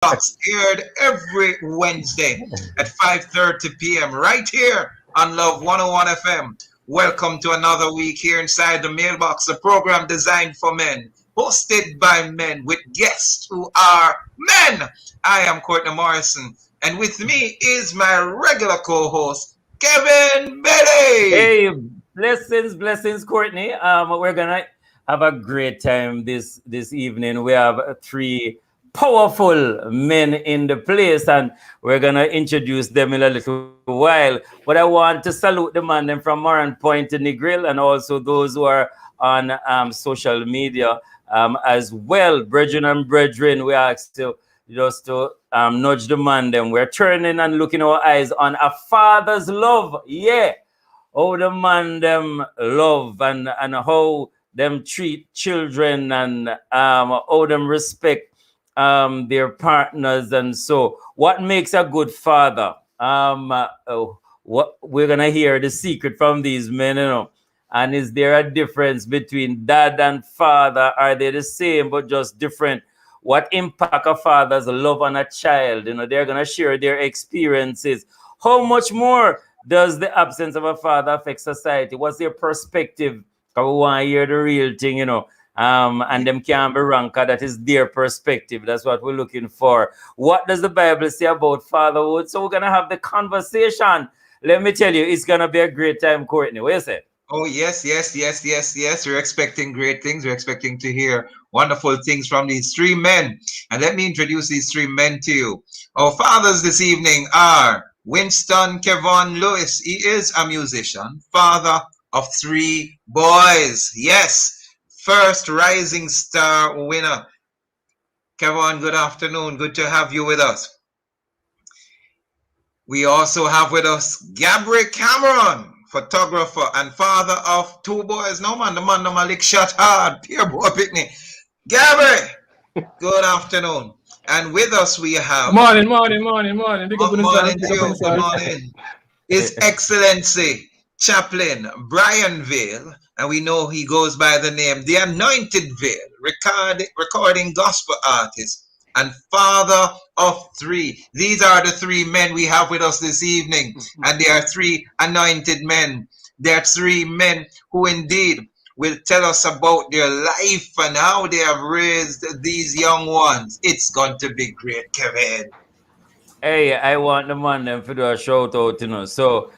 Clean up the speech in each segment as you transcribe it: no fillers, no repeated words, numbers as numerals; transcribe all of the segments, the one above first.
Box, aired every Wednesday at 5:30 p.m. right here on Love 101 FM. Welcome to another week here inside the Mailbox, a program designed for men, hosted by men with guests who are men. I am Courtney Morrison, and with me is my regular co-host, Kevin Bailey. Hey, blessings, Courtney. We're gonna have a great time this evening. We have three powerful men in the place, and we're gonna introduce them in a little while. But I want to salute the man them from Moran Point in the Grill, and also those who are on social media as well. Brethren and brethren, we ask to just to nudge the man them. We're turning and looking our eyes on a father's love. Yeah. How the man them love and how them treat children and how them respect their partners. And so what makes a good father? What we're gonna hear the secret from these men, And is there a difference between dad and father? Are they the same but just different? What impact a father's love on a child? They're gonna share their experiences. How much more does the absence of a father affect society? What's their perspective? I want to hear the real thing, and them can't be wrong, because that is their perspective. That's what we're looking for. What does the Bible say about fatherhood? So we're going to have the conversation. Let me tell you, it's going to be a great time, Courtney. What you say? Oh, yes. We're expecting great things. We're expecting to hear wonderful things from these three men. And let me introduce these three men to you. Our fathers this evening are Winston Kevon Lewis. He is a musician, father of three boys. Yes, first Rising Star winner. Kevon, good afternoon. Good to have you with us. We also have with us Gabri Cameron, photographer and father of two boys. No man, the man no lick shot hard. Pure boy picnic. Gabri, good afternoon. And with us we have morning. Good morning. His Excellency Chaplain Brian Vale, and we know he goes by the name The Anointed Vale, recording gospel artist and father of three. These are the three men we have with us this evening, and they are three anointed men. They are three men who indeed will tell us about their life and how they have raised these young ones. It's going to be great, Kevin. Hey, I want the man them to do a shout out, So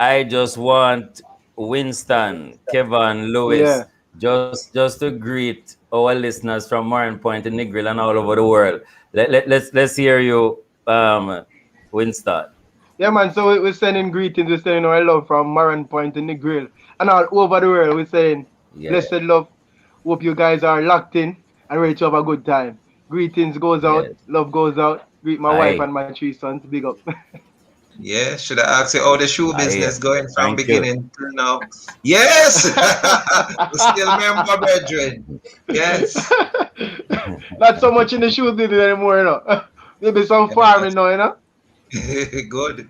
I just want Winston, Kevin, Lewis, just to greet our listeners from Moran Point and Negril and all over the world. Let's hear you, Winston. Yeah, man. So we're sending greetings. We're sending our love from Moran Point and Negril and all over the world. We're saying blessed love. Hope you guys are locked in and ready to have a good time. Greetings goes out. Yes. Love goes out. Greet my wife and my three sons. Big up. Yeah, should I ask you how the shoe business going from beginning to now? Yes! Still remember, brethren. Yes. Not so much in the shoe business anymore, Maybe some farming now, Good.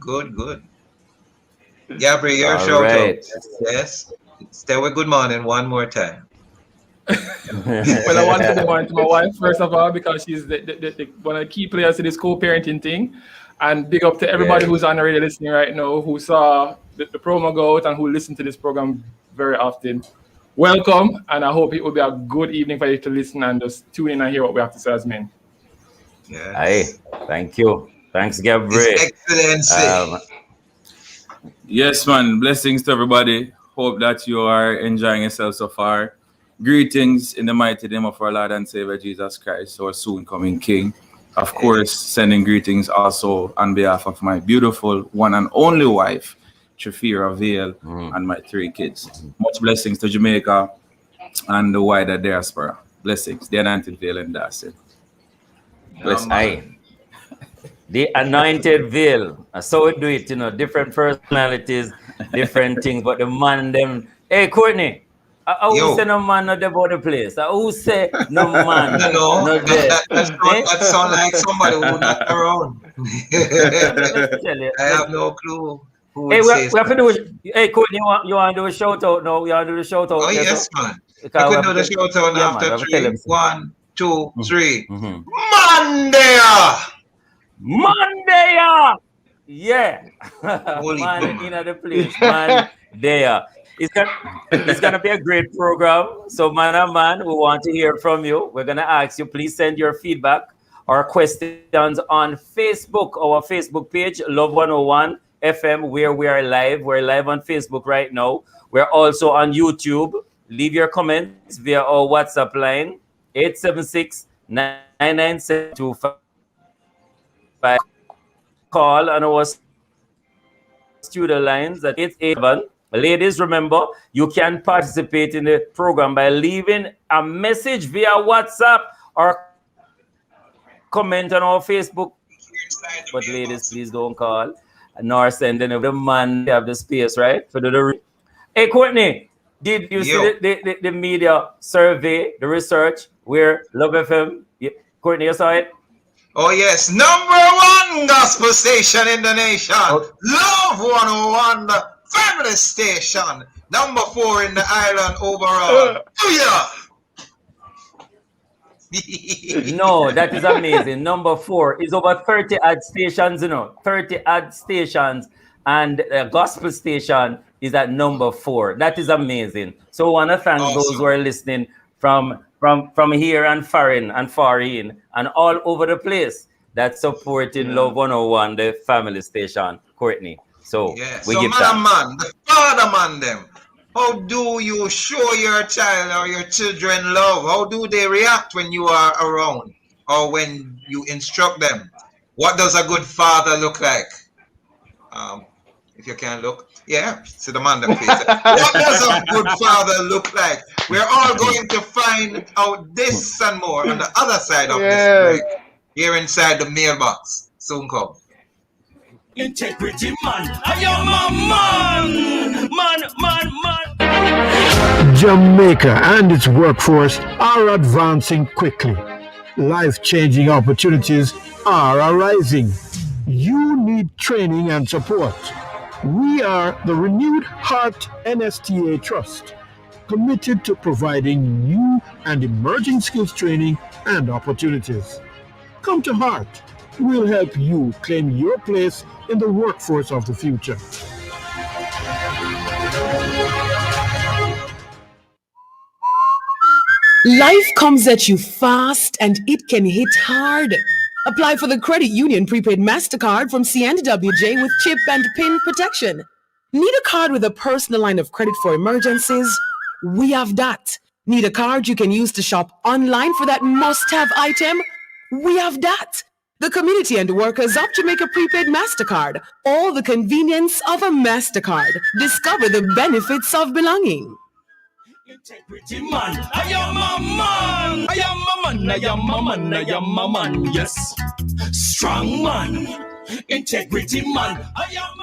Gabri, your shout out. Yes. Stay with good morning one more time. Well, I want to go on to my wife, first of all, because she's one of the key players to this co-parenting thing. And big up to everybody who's on the radio listening right now, who saw the promo go out and who listen to this program very often. Welcome, and I hope it will be a good evening for you to listen and just tune in and hear what we have to say as men. Yes. Hey, thank you. Thanks, Gabriel. Excellency. Yes, man. Blessings to everybody. Hope that you are enjoying yourself so far. Greetings in the mighty name of our Lord and Savior Jesus Christ, our soon coming King. Of course, sending greetings also on behalf of my beautiful one and only wife, Trafira Vale, and my three kids. Much blessings to Jamaica and the wider diaspora. Blessings. The Anointed Vale and Darcy. Blessings. The Anointed Vale. So we do it, different personalities, different things, but the man them. Hey, Courtney. Who say no man not about the place? Who say no man not there? That sound like somebody who not around. I have no clue. Hey, we have to do. Hey, Courtney, you want to do a shout out now? You want to do the shout out? Oh yes, man. You can do the shout out after 3. 1, 2, 3. Man there. Monday. Yeah. Holy Man God. in the place. Man there. It's gonna be a great program. So man and man, we want to hear from you. We're gonna ask you, please send your feedback or questions on Facebook, our Facebook page, Love 101 FM, where we are live. We're live on Facebook right now. We're also on YouTube. Leave your comments via our WhatsApp line, 876-997-25. Call on our studio lines at 887. Ladies, remember, you can participate in the program by leaving a message via WhatsApp or comment on our Facebook. But ladies, please don't call nor send any of the man have the space, right? For the Hey, Courtney, did you see Yo. the media survey, the research where Love FM? Courtney, you saw it? Oh, yes. #1 gospel station in the nation. Oh. Love 101, the family station. #4 in the island overall. Booyah! No, that is amazing. #4 is over 30 ad stations, 30 ad stations, and the gospel station is at #4. That is amazing. So I want to thank those who are listening from here and foreign and all over the place that's supporting Love 101, the family station, Courtney. So yeah. we So give man, the father man them. How do you show your child or your children love? How do they react when you are around or when you instruct them? What does a good father look like? If you can look, yeah, see the man them face. What does a good father look like? We're all going to find out this and more on the other side of this break, here inside the mailbox. Soon come. Integrity man, I am a man. Jamaica and its workforce are advancing quickly. Life-changing opportunities are arising. You need training and support. We are the Renewed Heart NSTA Trust, committed to providing new and emerging skills training and opportunities. Come to Heart. We'll help you claim your place in the workforce of the future. Life comes at you fast and it can hit hard. Apply for the Credit Union Prepaid MasterCard from CNWJ with chip and PIN protection. Need a card with a personal line of credit for emergencies? We have that. Need a card you can use to shop online for that must-have item? We have that. The community and workers of Jamaica Prepaid MasterCard. All the convenience of a MasterCard. Discover the benefits of belonging. Integrity man, I am a man, yes. Strong man, integrity man, I am a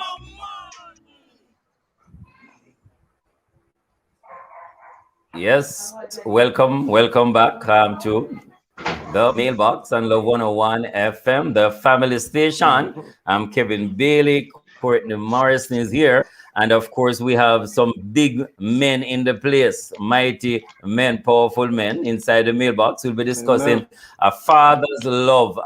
man. Yes, welcome back to the mailbox on Love 101 FM, the family station. I'm Kevin Bailey, Courtney Morrison is here. And of course, we have some big men in the place, mighty men, powerful men inside the mailbox. We'll be discussing a father's love,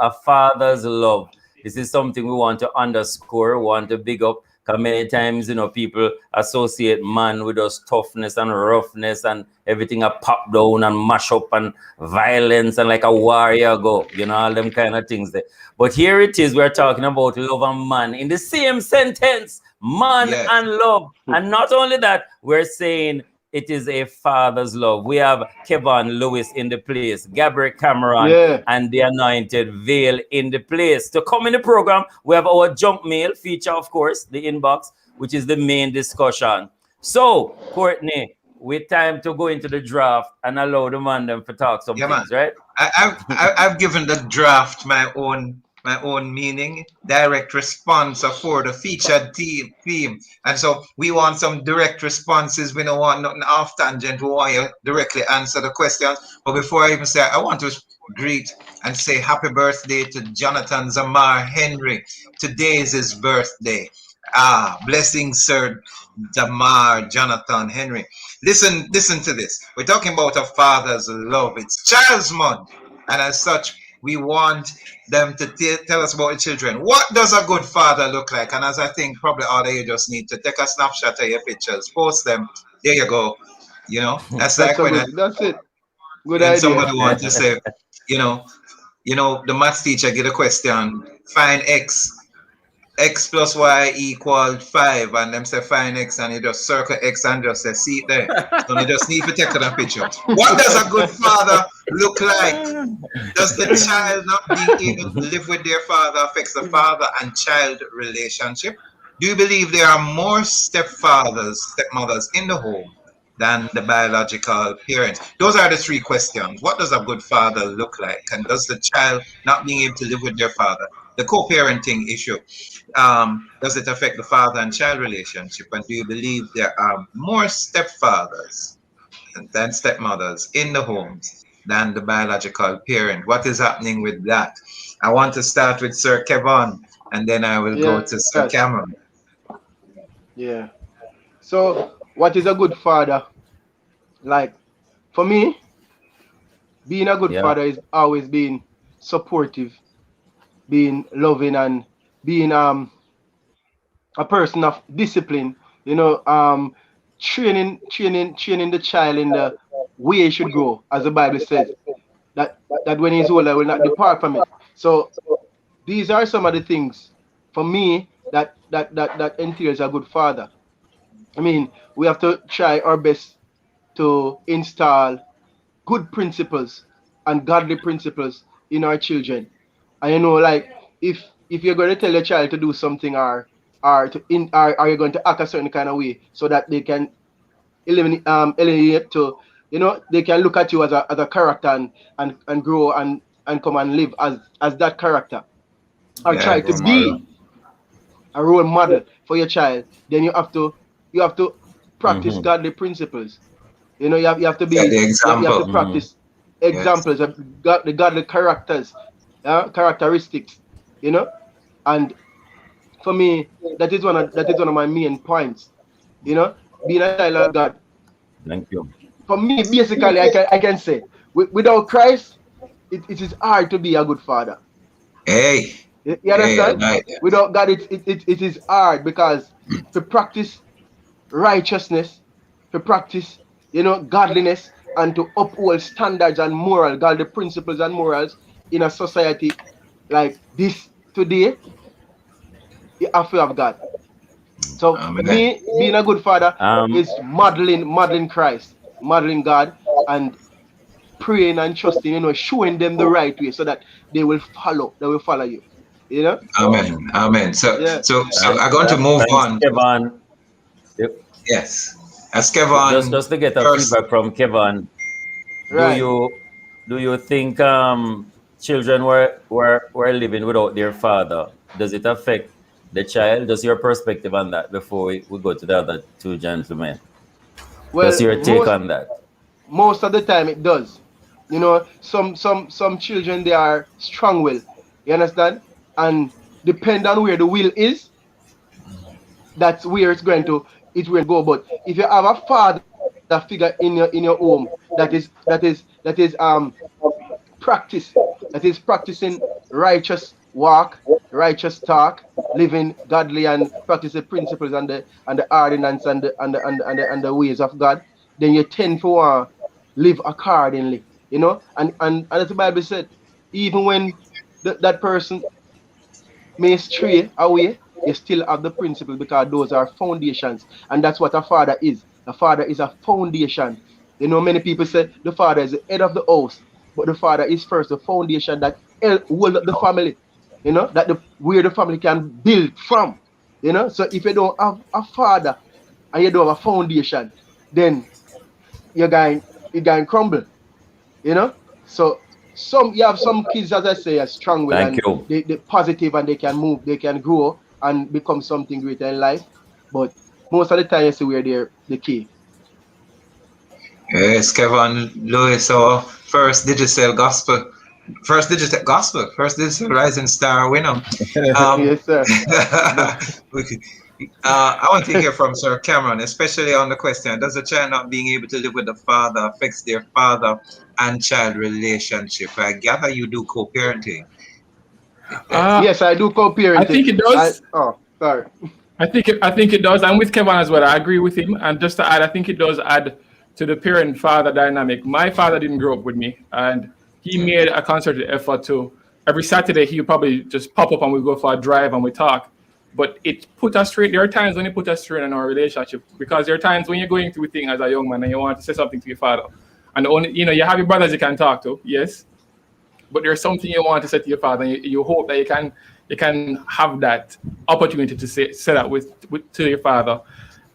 This is something we want to underscore, want to big up. Because many times, people associate man with us toughness and roughness and everything a pop down and mash up and violence and like a warrior go, all them kind of things there. But here it is, we're talking about love and man in the same sentence, man and love. And not only that, we're saying it is a father's love. We have Kevin Lewis in the place, Gabriel Cameron, and the Anointed Veil in the place. To come in the program, we have our junk mail feature, of course, the inbox, which is the main discussion. So, Courtney, with time to go into the draft and allow the man them to talk some things, right? I've given the draft my own meaning, direct response for the featured theme. And so we want some direct responses. We don't want nothing off tangent. We want you directly answer the questions. But before I even say, I want to greet and say happy birthday to Jonathan Zamar Henry. Today is his birthday. Blessings, Sir Zamar Jonathan Henry. Listen to this. We're talking about a father's love. It's Child's Month. And as such, we want them to tell us about the children. What does a good father look like? And as I think probably all of you just need to take a snapshot of your pictures, post them. There you go. You know, that's That's like a when good. That's it. Good when idea. somebody wants to say, you know, the maths teacher get a question, find x plus y equal 5, and them say find x, and you just circle x and just say see it there. So you just need to take a picture. What does a good father look like? Does the child not being able to live with their father affects the father and child relationship? Do you believe there are more stepmothers in the home than the biological parents? Those are the 3 questions. What does a good father look like? And does the child not being able to live with their father? The co-parenting issue. Does it affect the father and child relationship? And do you believe there are more stepfathers than stepmothers in the homes than the biological parent? What is happening with that? I want to start with Sir Kevon, and then I will go to Sir Yes. Cameron. Yeah. So, what is a good father? Like, for me, being a good Yeah. father is always being supportive, being loving, and being a person of discipline. Training the child in the way he should go, as the Bible says. That when he's older will not depart from it. So these are some of the things for me that entails a good father. I mean, we have to try our best to install good principles and godly principles in our children. And like if you're going to tell your child to do something or you're going to act a certain kind of way so that they can eliminate to they can look at you as a character and grow and come and live as that character, or Yeah, try to be a role model for your child. Then you have to practice godly principles. You have to be the you have example. to practice examples of the godly characters, characteristics. And for me, that is one of my main points. Being a child of God. Thank you. For me, basically, I can say without Christ, it is hard to be a good father. Hey. You understand? Hey, Without God, it is hard, because to practice righteousness, to practice godliness, and to uphold standards and moral, godly principles and morals in a society like this today, you have to have God. So me being a good father is modeling Christ, modeling God, and praying and trusting, showing them the right way so that they will follow you. Amen. So Yeah. I'm going to move Thanks, on. Kevon. Yes. As Kevon Just to get a first, feedback from Kevon, Right. do you think children were living without their father? Does it affect the child? Just your perspective on that before we go to the other 2 gentlemen. Well, Just your take on that. Most of the time it does. Some children, they are strong-willed. You understand? And depend on where the will is, that's where it's going to go. But if you have a father figure in your home that is practicing righteous walk, righteous talk, living godly, and practice the principles and the ordinance and the ways of God, then you tend to live accordingly. And as the Bible said, even when that person may stray away, you still have the principle, because those are foundations, and that's what a father is. A father is a foundation. Many people say the father is the head of the house, but the father is first the foundation that hold up the family. Where the family can build from. So if you don't have a father and you don't have a foundation, then you're going crumble. So you have some kids, as I say, are strong-willed and they're positive, and they can move, they can grow and become something greater in life. But most of the time, you see where they're the key. Yes, Kevon Lewis, our first digital rising star winner. Yes, sir. I want to hear from Sir Cameron, especially on the question: does a child not being able to live with the father affects their father and child relationship? I gather you do co-parenting. Yes, I do co-parenting. I think it does. Sorry. I think it does. I'm with Kevin as well. I agree with him. And just to add, I think it does add to the parent-father dynamic. My father didn't grow up with me, and he made a concerted effort to. Every Saturday, he would probably just pop up and we go for a drive and we talk. But it put us straight. There are times when it put us straight in our relationship, because there are times when you're going through a thing as a young man and you want to say something to your father, and only you have your brothers you can talk to, yes, but there's something you want to say to your father, and you hope that you can have that opportunity to say that with to your father.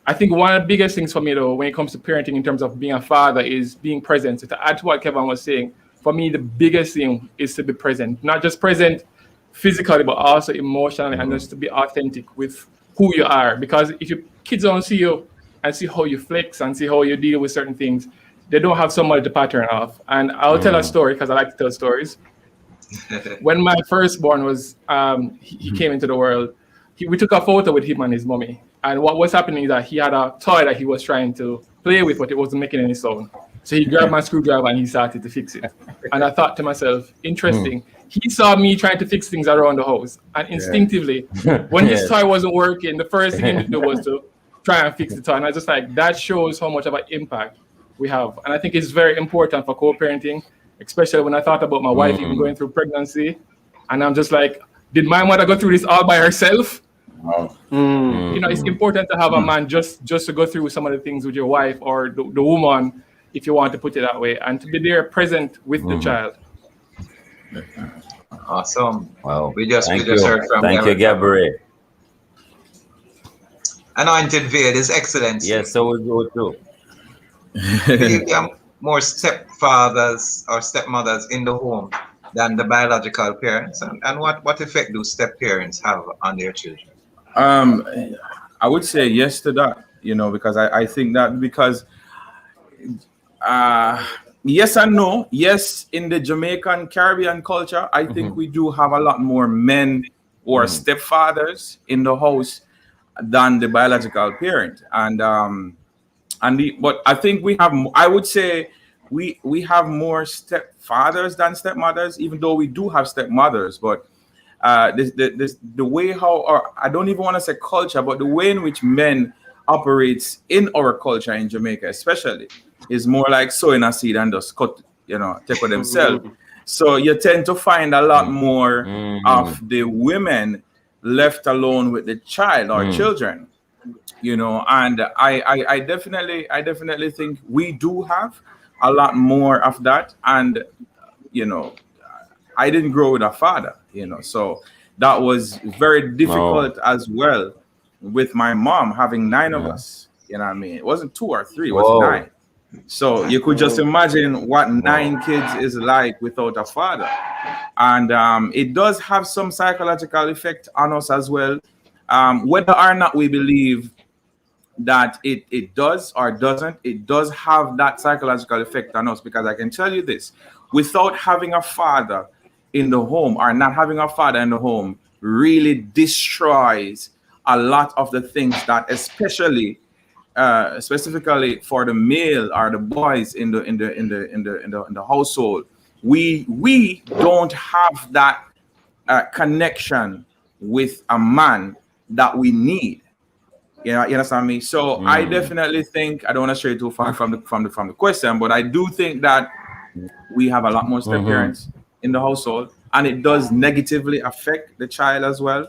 I think one of the biggest things for me, though, when it comes to parenting in terms of being a father, is being present. So to add to what Kevin was saying, for me, the biggest thing is to be present, not just present physically, but also emotionally, and just to be authentic with who you are. Because if your kids don't see you and see how you flex and see how you deal with certain things, they don't have somebody to pattern off. And I'll tell a story, because I like to tell stories. When my firstborn was, he came into the world, we took a photo with him and his mommy. And what was happening is that he had a toy that he was trying to play with, but it wasn't making any sound. So he grabbed my screwdriver and he started to fix it. And I thought to myself, interesting. He saw me trying to fix things around the house. And instinctively, when his toy wasn't working, the first thing he did was to try and fix the toy. And I was just like, that shows how much of an impact we have. And I think it's very important for co-parenting, especially when I thought about my wife even going through pregnancy. And I'm just like, did my mother go through this all by herself? It's important to have a man just to go through some of the things with your wife or the woman, if you want to put it that way, and to be there present with the child. Awesome. Wow. We just heard from Thank you, Gabriel. Anointed Veil, His Excellency. Yes, so we go through. There are more stepfathers or stepmothers in the home than the biological parents, and what effect do step parents have on their children? I would say yes to that, because I think that because yes and no. Yes, in the Jamaican Caribbean culture, I think we do have a lot more men or stepfathers in the house than the biological parent, but I think we have. I would say we have more stepfathers than stepmothers, even though we do have stepmothers. But the way how, or I don't even want to say culture, but the way in which men operates in our culture in Jamaica, especially, is more like sowing a seed and just cut, take for themselves. So you tend to find a lot more of the women left alone with the child or children, and I definitely think we do have a lot more of that. And I didn't grow with a father, so that was very difficult as well with my mom having 9 of us. You know what I mean? It wasn't 2 or 3, it was 9. So you could just imagine what 9 kids is like without a father. And it does have some psychological effect on us as well. Whether or not we believe that it does or doesn't, it does have that psychological effect on us, because I can tell you this, without having a father in the home, or not having a father in the home, really destroys a lot of the things that, especially specifically for the male or the boys in the household, we don't have that connection with a man that we need. You understand me? So I definitely think, I don't want to stray too far from the question, but I do think that we have a lot more step parents in the household, and it does negatively affect the child as well.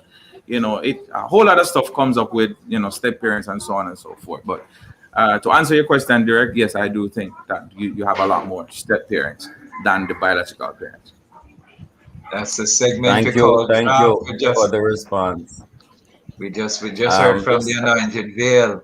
A whole lot of stuff comes up with step parents and so on and so forth. But to answer your question, Derek, yes, I do think that you have a lot more step parents than the biological parents. That's the segment. Thank you for the response. We just heard from the Anointed Veil.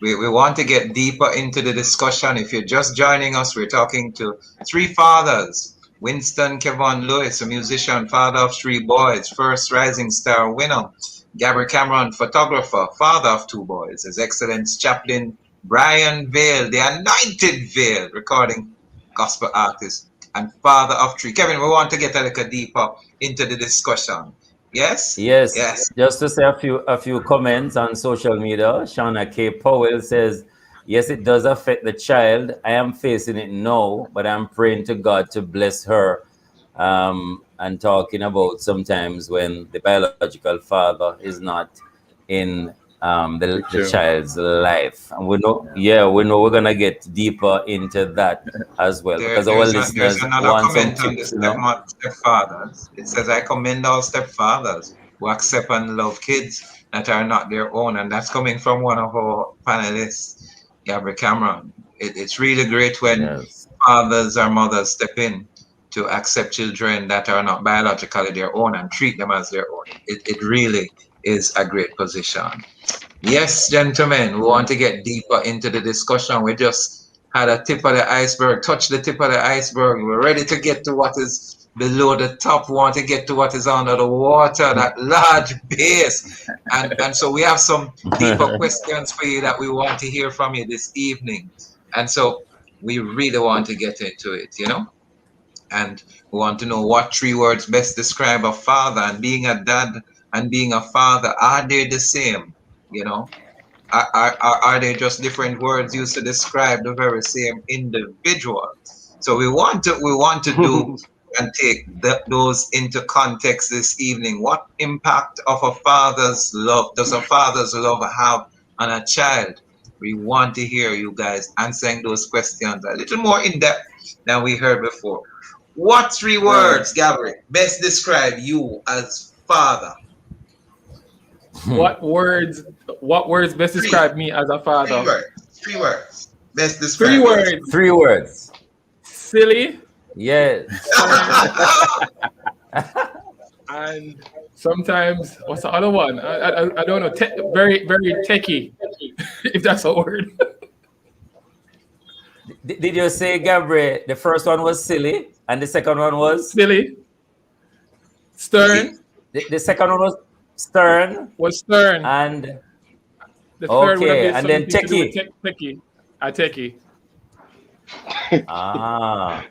We want to get deeper into the discussion. If you're just joining us, we're talking to 3 fathers. Winston Kevon Lewis, a musician, father of 3 boys, first Rising Star winner. Gabriel Cameron, photographer, father of 2 boys. His Excellence Chaplain Brian Veil, the Anointed Veil, recording gospel artist and father of 3. Kevin, we want to get a little deeper into the discussion. Yes? Yes, Yes. just to say a few comments on social media. Shauna K. Powell says, yes, it does affect the child. I am facing it now, but I'm praying to God to bless her. And talking about sometimes when the biological father is not in the Picture. child's life. And we know, yeah, we know we're gonna get deeper into that as well because our There's listeners another want some comment on the tips, you know. stepfathers. It says, I commend all stepfathers who accept and love kids that are not their own. And that's coming from one of our panelists, Gabriel Cameron. It's really great when Yes. fathers or mothers step in to accept children that are not biologically their own and treat them as their own. It really is a great position. Yes, gentlemen, we want to get deeper into the discussion. We just had a tip of the iceberg, touch the tip of the iceberg. We're ready to get to what is below the top. We want to get to what is under the water, that large base. And so we have some deeper questions for you that we want to hear from you this evening. And so we really want to get into it, you know? And we want to know what 3 words best describe a father, and being a dad and being a father, are they the same? You know, are they just different words used to describe the very same individual? So we want to do and take those into context this evening. What impact of a father's love does a father's love have on a child? We want to hear you guys answering those questions a little more in depth than we heard before. What 3 Right. words, Gabriel, best describe you as father? What words best 3. describe me as a 3 father? words. 3 words. Best 3 describe you. words. 3 words. Silly. Yes. And sometimes, what's the other one? I don't know. Very, very techie, if that's a word. Did you say, Gabriel, the first one was silly and the second one was? Silly. Stern. The second one was stern. Was stern. And the third would have okay, been and then something to do with techie. techie. Techie. Ah.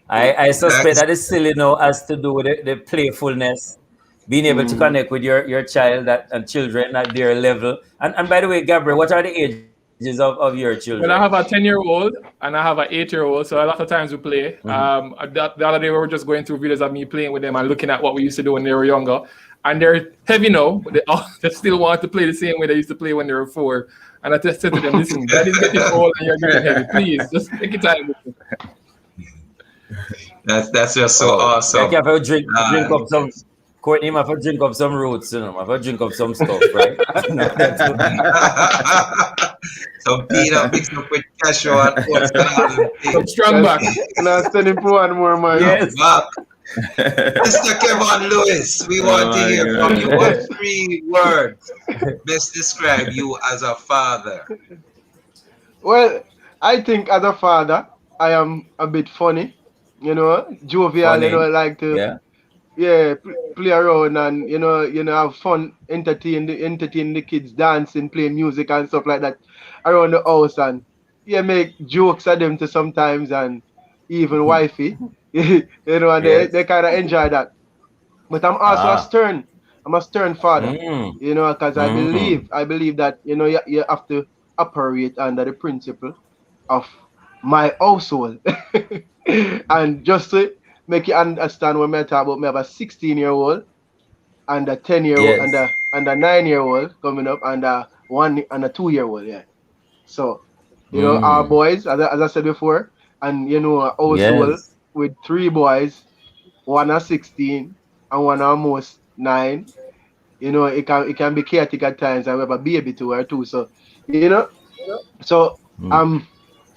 I suspect that is silly now has to do with the playfulness, being able to connect with your child and children at their level. And by the way, Gabriel, what are the ages of your children? Well, I have a 10-year-old and I have an 8-year-old, so a lot of times we play. The other day we were just going through videos of me playing with them and looking at what we used to do when they were younger. And they're heavy now, but they still want to play the same way they used to play when they were 4. And I just said to them, listen, daddy's getting old and you're getting heavy. Please, just take your time with it. That's just so awesome. I have to drink up some. Courtney, I have to drink up some roots, you know. I have to drink up some stuff, right? Some peanut mixed up with cashew and oats. Some strong back. And I'm sending for one more, man. Yes. Mr. Kevin Lewis, we want to hear from you. What 3 words best describe you as a father? Well, I think as a father, I am a bit funny, you know, jovial, Funny. you know, like to play around and you know have fun, entertain the kids, dancing, play music and stuff like that around the house, and make jokes at them to sometimes, and even wifey, you know, and they kind of enjoy that. But I'm also a stern father, you know, because I believe that you know you have to operate under the principle of my household. And just to make you understand when I talk about, me have a 16-year-old and a 10-year-old and a 9-year-old coming up, and a 1 and a 2-year-old, So, you know, our boys, as I said before, and you know, a household with 3 boys, 1 are 16 and 1 almost 9. You know, it can be chaotic at times. I have a baby too or 2. So, you know, so I'm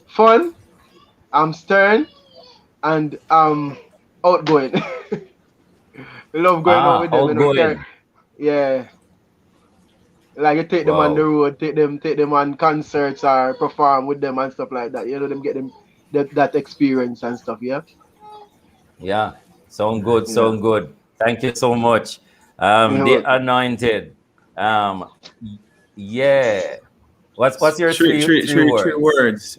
fun, I'm stern, and I'm outgoing. Love going out with them. Outgoing. Like you take them on the road, take them on concerts or perform with them and stuff like that. You know, them get them that experience and stuff. Yeah, sound good. Thank you so much. The anointed. What's your three words? 3 words.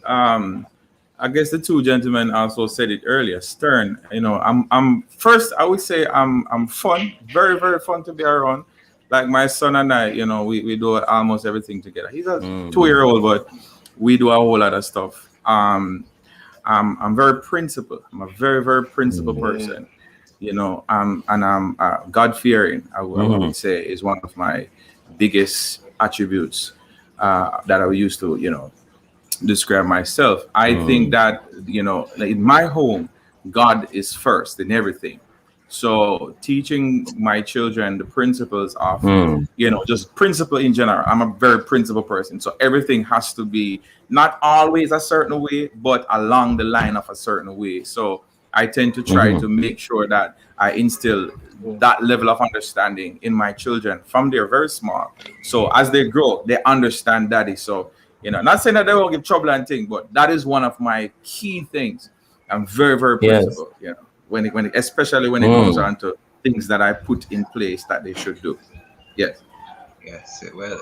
I guess the two gentlemen also said it earlier. Stern, you know, I'm first. I would say I'm fun, very very fun to be around. Like my son and I, you know, we do almost everything together. He's a 2-year-old, but we do a whole lot of stuff. I'm very principled. I'm a very very principled person. You know, and I'm God fearing. I would say is one of my biggest attributes that I used to, you know, describe myself. I think that, you know, in my home, God is first in everything. So teaching my children the principles of, you know, just principle in general. I'm a very principled person. So everything has to be not always a certain way, but along the line of a certain way. So I tend to try to make sure that I instill that level of understanding in my children from they're very small. So as they grow, they understand daddy. So, you know, not saying that they won't give trouble and things, but that is one of my key things. I'm very, very principled, you know, when it especially when it comes on to things that I put in place that they should do. Yes. Yes, well,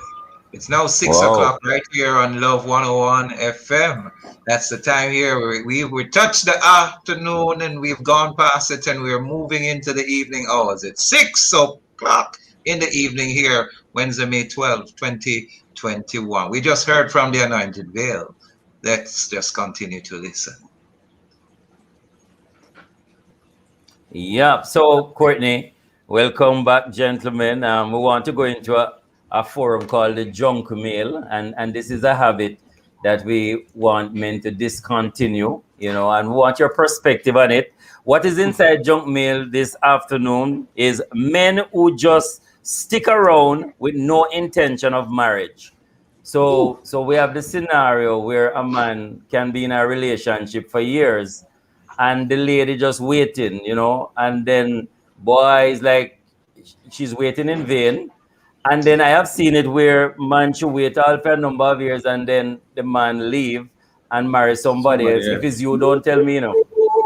it's now 6 o'clock right here on Love 101 FM. That's the time here. We touched the afternoon and we've gone past it and we're moving into the evening hours. It's 6 o'clock in the evening here, Wednesday, May 12, 2021. We just heard from the Anointed Veil. Let's just continue to listen. Yeah. So, Courtney, welcome back, gentlemen. We want to go into a forum called the junk mail, and this is a habit that we want men to discontinue, you know, and we want your perspective on it. What is inside junk mail this afternoon is men who just stick around with no intention of marriage. So we have the scenario where a man can be in a relationship for years and the lady just waiting, you know, and then boy is like, she's waiting in vain. And then I have seen it where man should wait all for a number of years and then the man leave and marry somebody else. If it's you, don't tell me, you know.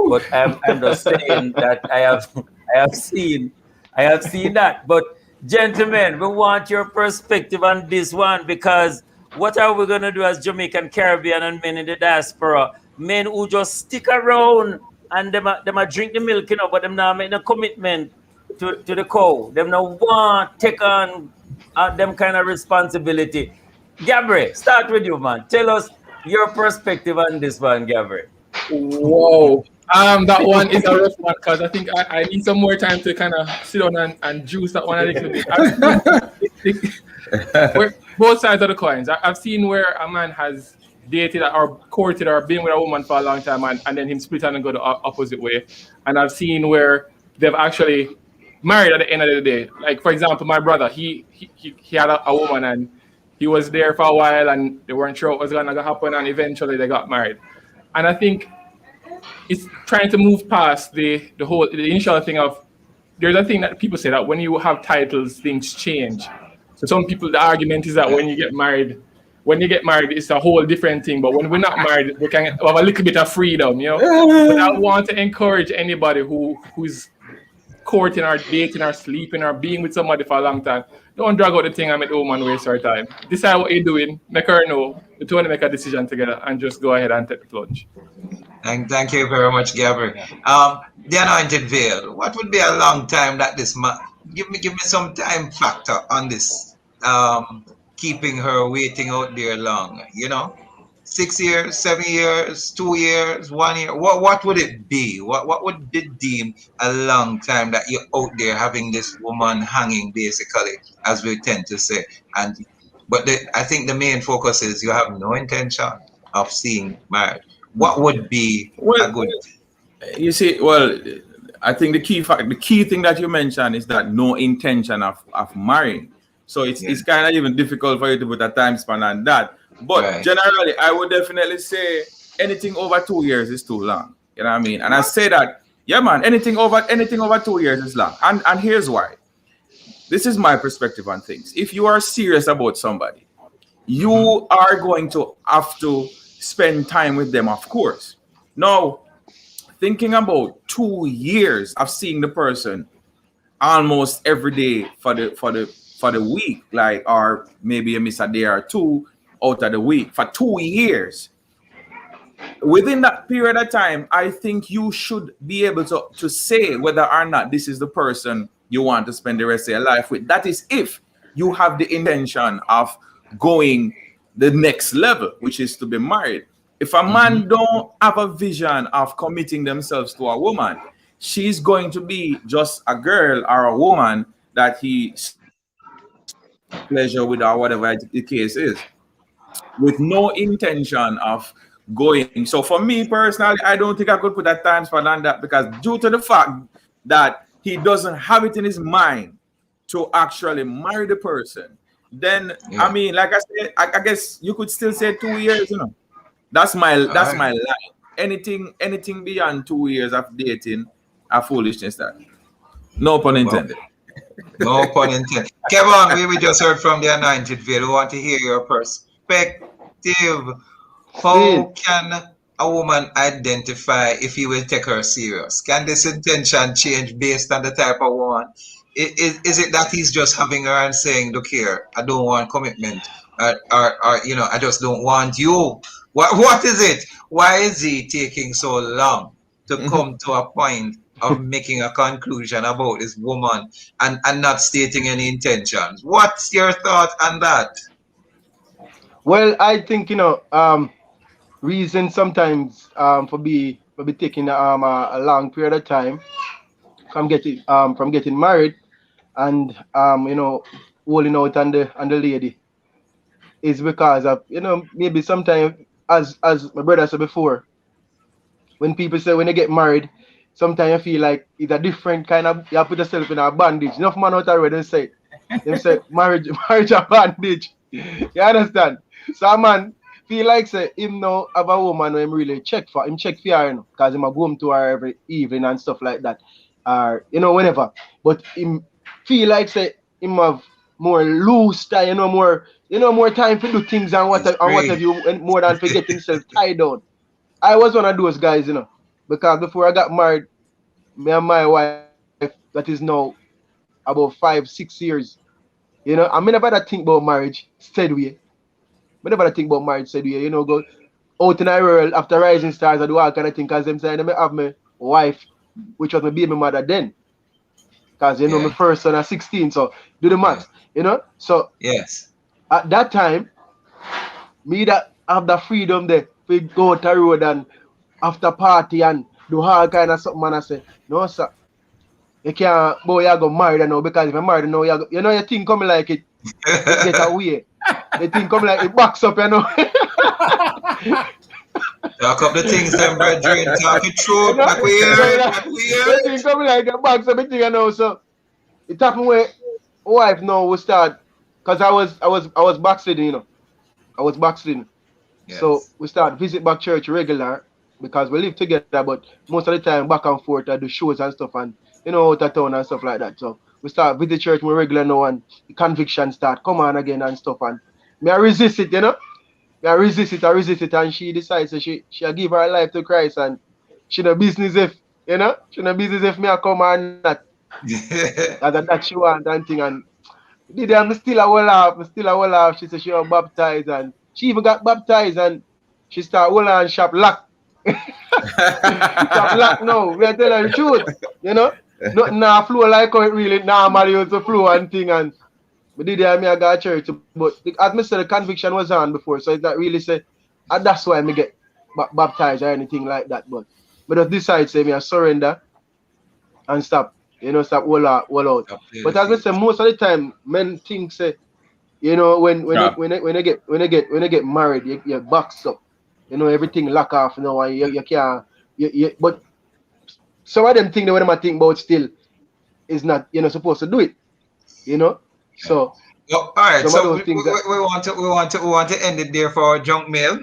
But I'm just saying that I have seen that. But gentlemen, we want your perspective on this one, because what are we gonna do as Jamaican, Caribbean, and men in the diaspora? Men who just stick around and them a drink the milk, you know, but them not make no commitment to the cow. Them no want take on them kind of responsibility. Gabriel, start with you, man. Tell us your perspective on this one, Gabriel. Whoa. That one is a rough one because I think I need some more time to kind of sit down and juice that one a little bit. Both sides of the coins. I've seen where a man has dated or courted or been with a woman for a long time and then him split and go the opposite way. And I've seen where they've actually married at the end of the day. Like, for example, my brother, he had a woman and he was there for a while and they weren't sure what was going to happen, and eventually they got married. And I think it's trying to move past the initial thing of, there's a thing that people say that when you have titles, things change. So some people, the argument is that when you get married, it's a whole different thing. But when we're not married, we can have a little bit of freedom, you know. But I want to encourage anybody who's courting or dating or sleeping or being with somebody for a long time, don't drag out the thing and make the woman waste her time. Decide what you're doing, make her know, you two want to make a decision together and just go ahead and take the plunge. Thank you very much, Gabriel. The Anointed Veil, what would be a long time that this man, give me some time factor on this, keeping her waiting out there long, you know? 6 years, 7 years, 2 years, 1 year. What would it be? What would it deem a long time that you're out there having this woman hanging, basically, as we tend to say? But I think the main focus is you have no intention of seeing marriage. What would be a good? You see, well, I think the key thing that you mentioned is that no intention of marrying. So it's kind of even difficult for you to put a time span on that. But generally, I would definitely say anything over 2 years is too long. You know what I mean? And I say that, yeah, man, anything over 2 years is long. And here's why. This is my perspective on things. If you are serious about somebody, you are going to have to spend time with them, of course. Now, thinking about 2 years of seeing the person almost every day for the week, like, or maybe you miss a day or two out of the week for 2 years. within that period of time, I think you should be able to say whether or not this is the person you want to spend the rest of your life with. That is if you have the intention of going the next level, which is to be married. If a man don't have a vision of committing themselves to a woman, she's going to be just a girl or a woman that he pleasure with or whatever the case is, with no intention of going. So for me personally, I don't think I could put that time span on that, because due to the fact that he doesn't have it in his mind to actually marry the person, then I mean, like I said, I guess you could still say 2 years, you know. That's my line. Anything beyond 2 years of dating a foolishness that. No pun intended. No pun intended. Kevin, we just heard from the Anointed Veil. We want to hear your perspective. How can a woman identify if he will take her serious? Can this intention change based on the type of woman? Is it that he's just having her and saying, look here, I don't want commitment, or you know, I just don't want you? What is it? Why is he taking so long to come to a point of making a conclusion about this woman and not stating any intentions? What's your thought on that? Well, I think, you know, reason sometimes for be taking a long period of time from getting married and you know, holding out on the lady is because of, you know, maybe sometimes, as my brother said before, when people say when they get married, sometimes you feel like it's a different kind of, you put yourself in a bandage. Enough man out already say marriage a bandage. You understand? So a man feel like say him now have a woman who him really check for her, you know, because him a go home to her every evening and stuff like that, or you know, whenever. But him feel like say him have more loose time, you know, more time to do things and what have you, and more than to get himself tied down. I was one of those guys, you know, because before I got married, me and my wife, that is now about 5-6 years, you know, I never think about marriage steady. I never think about marriage steady, you know, go out in the world after Rising Stars, I do all kind of thing, because them saying I have my wife, which was my baby mother then. Because, you know, my first son at 16, so do the math, you know? So, yes, at that time, me that have the freedom there, we go to the road and after party and do all kind of something, and I say, no, sir, you can't, boy, you go married now, because if you're married now, you know, your thing coming like it get away. The thing coming like it backs up, you know. Talk up the things, them brethren, talk it through, like we hear. The thing coming like it backs up, you know, so it happened where my wife now will start, because I was backsliding, you know. I was backsliding. Yes. So we start visit back church regular, because we live together, but most of the time back and forth I do shows and stuff, and you know, out of town and stuff like that. So we start visit church more regular now, and the conviction start come on again and stuff, and me I resist it, you know. I resist it, and she decides that she give her life to Christ, and she no business if, you know, she no business if me I come or not. that she want and thing, and I'm still a well off. She said she was baptized, and she even got baptized, and she start well on shop lock. Shop lock now. We are telling the truth, you know. Nothing now flow like how it really normally used to flow and thing, and me I got church, but as I said, the conviction was on before, so it's not really say, and that's why me get baptized or anything like that. But just decide say me I surrender and stop, you know, stop all out. But as I say, most of the time, men think say, you know, when they get married, you box up, you know, everything lock off, you know, and you can't. But some of them think that what I think about still is not, you know, supposed to do it, you know. So, all right. So we want to end it there for our junk mail,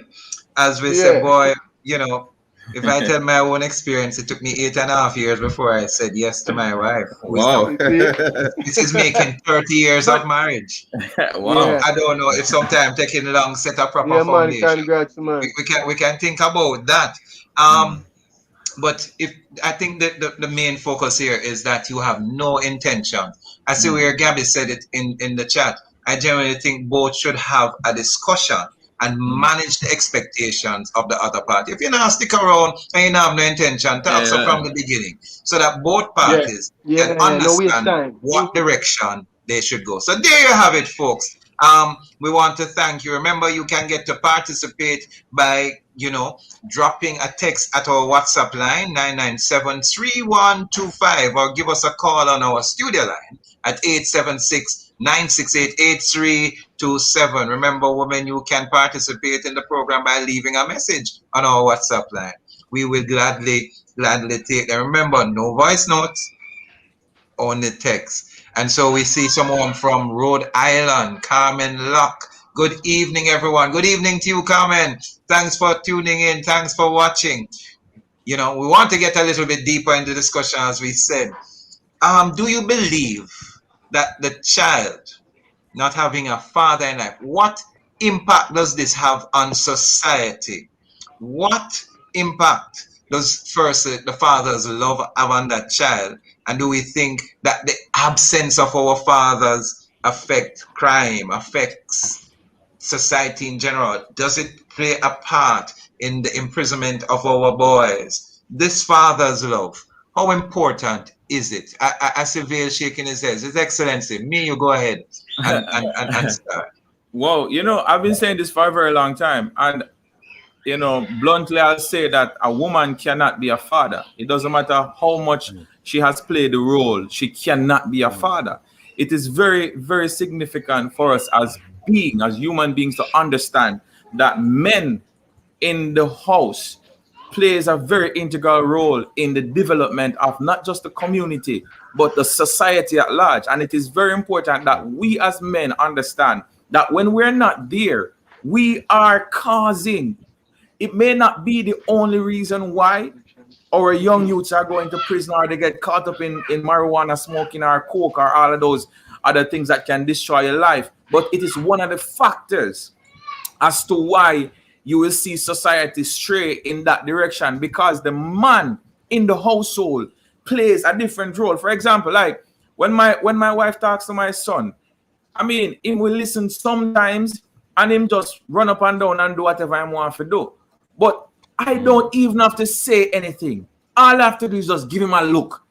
as we said, boy. You know, if I tell my own experience, it took me 8.5 years before I said yes to my wife. Wow. This is making 30 years of marriage. Wow. Yeah. I don't know if sometimes taking long set a proper foundation. Man, congrats, man. We can think about that. But I think that the main focus here is that you have no intention. I see where Gabby said it in the chat. I generally think both should have a discussion and manage the expectations of the other party. If you're not stick around and you have no intention, talk so from the beginning so that both parties can no waste understand time. what direction they should go. So there you have it, folks. We want to thank you. Remember, you can get to participate by, dropping a text at our WhatsApp line, 997-3125, or give us a call on our studio line at 876-968-8327. Remember, women, you can participate in the program by leaving a message on our WhatsApp line. We will gladly take them. Remember, no voice notes, only text. And so we see someone from Rhode Island, Carmen Locke. Good evening, everyone. Good evening to you, Carmen. Thanks for tuning in. Thanks for watching. We want to get a little bit deeper into the discussion, as we said. Do you believe that the child not having a father in life, what impact does this have on society? What impact does the father's love have on that child? And do we think that the absence of our fathers affects crime, affects society in general? Does it play a part in the imprisonment of our boys? This father's love, how important is it? I see Vale shaking his head. His Excellency, you go ahead and start. Well, I've been saying this for a very long time. And bluntly, I'll say that a woman cannot be a father. It doesn't matter how much she has played the role. She cannot be a father. It is very, very significant for us as human beings, to understand that men in the house plays a very integral role in the development of not just the community, but the society at large. And it is very important that we as men understand that when we're not there, we are causing. It may not be the only reason why our young youths are going to prison or they get caught up in marijuana smoking or coke or all of those other things that can destroy your life. But it is one of the factors as to why you will see society stray in that direction, because the man in the household plays a different role. For example, like when my wife talks to my son, him will listen sometimes and him just run up and down and do whatever I want to do. But I don't even have to say anything. All I have to do is just give him a look.